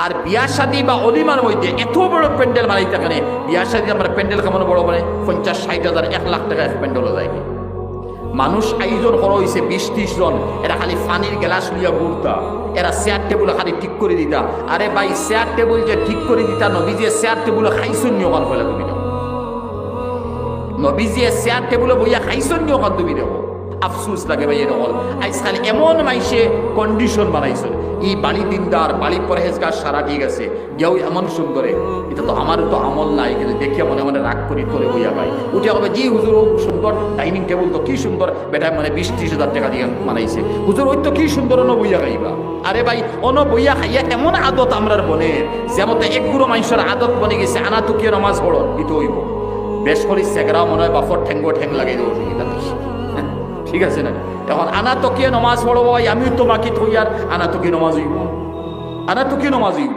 আর বিয়া শাদী বা অলিমার মধ্যে এত বড় প্যান্ডেল বানাইতে পারে, বিয়া শাদী আমরা প্যান্ডেল কেমন বড় মানে 50-60 হাজার 1 লাখ টাকা প্যান্ডেলও যায়। মানুষ আয়োজন করা হয়েছে 20-30 জন, এরা খালি পানির গ্লাস লইয়া ঘুরতা, এরা চেয়ার টেবুল খালি ঠিক করে দিতা। আরে ভাই চেয়ার টেবুল যে ঠিক করে দিতা, নবী যে চেয়ার টেবুল খাইছুন নিয়মান ফেলে তুমি দেখো, নবী যে চেয়ার টেবুলে বইয়া খাইছুন নিয়মান তুমি দেখো। আফসুস লাগে ভাই এরকম আজকাল এমন মাইসে কন্ডিশন বানাইছেন, এই বাড়ি দিনদার বাড়ি পরহেজগার সারা ঠিক আছে, কেউ এমন সুন্দরে, এটা তো আমার তো আমল নাই, কিন্তু দেখিয়া মনে মনে রাগ করি করে বইয়া ভাই উঠে হবে জি হুজুর সুন্দর ডাইনিং টেবিল তো কি সুন্দর, বেটা মানে 20-30 হাজার টাকা দিয়ে বানাইছে, হুজুর ওই তো কি সুন্দর অন বইয়া খাইবা। আরে ভাই অন বইয়া খাইয়া এমন আদত আমরার বনে, যেমন এক গুরু মানুষের আদত বনে গেছে, আনা তুকিয়ে নমাজ পড়ো ইতো হইব, বেশ করি সেগরাও মনে হয় বাফর ঠ্যাং লাগাই দেবো এটা ঠিক আছে না। এখন আনা তো কে নমাজ পড়বো, আমিও তোমাকে থই আর আনা তো কি নমাজ হইব, আনা তো কি নমাজ হইব।